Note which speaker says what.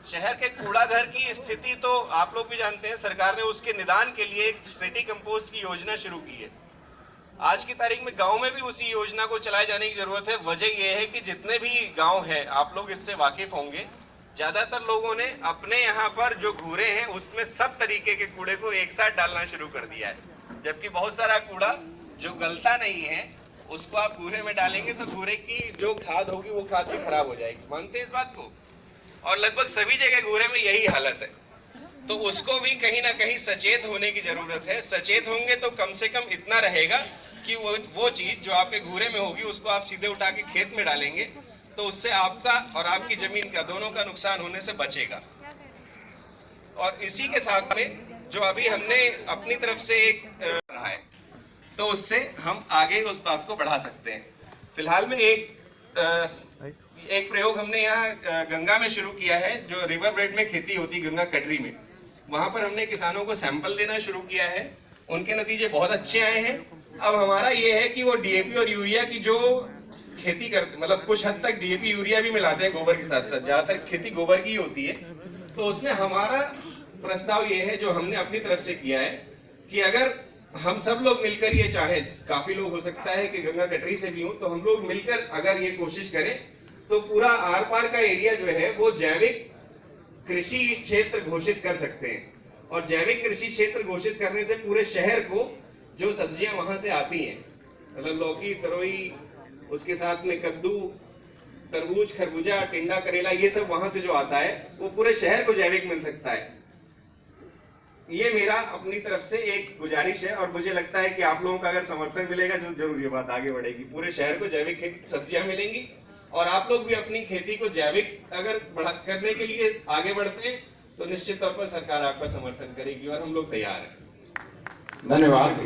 Speaker 1: शहर के कूड़ा घर की स्थिति तो आप लोग भी जानते हैं। सरकार ने उसके निदान के लिए एक सिटी कंपोस्ट की योजना शुरू की है। आज की तारीख में गांव में भी उसी योजना को चलाए जाने की जरूरत है। वजह यह है कि जितने भी गांव हैं, आप लोग इससे वाकिफ होंगे, ज्यादातर लोगों ने अपने यहाँ पर जो घूरे हैं उसमें सब तरीके के कूड़े को एक साथ डालना शुरू कर दिया है, जबकि बहुत सारा कूड़ा जो गलता नहीं है उसको आप घूरे में डालेंगे तो घूरे की जो खाद होगी वो खाद भी खराब हो जाएगी। मानते हैं इस बात को? और लगभग सभी जगह घूरे में यही हालत है। तो उसको भी कहीं ना कहीं सचेत होने की जरूरत है। सचेत होंगे तो कम से कम इतना रहेगा कि वो चीज जो आपके घूरे में होगी उसको आप सीधे उठा के खेत में डालेंगे तो उससे आपका और आपकी जमीन का दोनों का नुकसान होने से बचेगा। और इसी के साथ में जो अभी हमने अपनी तरफ से एक रहा है तो उससे हम आगे उस बात को बढ़ा सकते हैं। फिलहाल में एक प्रयोग हमने यहाँ गंगा में शुरू किया है, जो रिवर बेड में खेती होती है गंगा कटरी में। वहां पर हमने किसानों को सैंपल देना शुरू किया है, उनके नतीजे बहुत अच्छे आए हैं। अब हमारा ये है कि वो डीएपी और यूरिया की जो खेती करते, मतलब कुछ हद तक डीएपी यूरिया भी मिलाते हैं गोबर के साथ साथ, ज्यादातर खेती गोबर की होती है। तो उसमें हमारा प्रस्ताव ये है जो हमने अपनी तरफ से किया है कि अगर हम सब लोग मिलकर ये चाहे, काफी लोग हो सकता है कि गंगा कटरी से भी हो, तो हम लोग मिलकर अगर ये कोशिश करें तो पूरा आर पार का एरिया जो है वो जैविक कृषि क्षेत्र घोषित कर सकते हैं। और जैविक कृषि क्षेत्र घोषित करने से पूरे शहर को जो सब्जियां वहां से आती हैं, मतलब लौकी, तरोई, उसके साथ में कद्दू, तरबूज, खरबूजा, टिंडा, करेला, ये सब वहां से जो आता है वो पूरे शहर को जैविक मिल सकता है। ये मेरा अपनी तरफ से एक गुजारिश है और मुझे लगता है कि आप लोगों का अगर समर्थन मिलेगा तो जरूर ये बात आगे बढ़ेगी। पूरे शहर को जैविक सब्जियां मिलेंगी और आप लोग भी अपनी खेती को जैविक अगर करने के लिए आगे बढ़ते हैं तो निश्चित तौर पर सरकार आपका समर्थन करेगी और हम लोग तैयार हैं।
Speaker 2: धन्यवाद।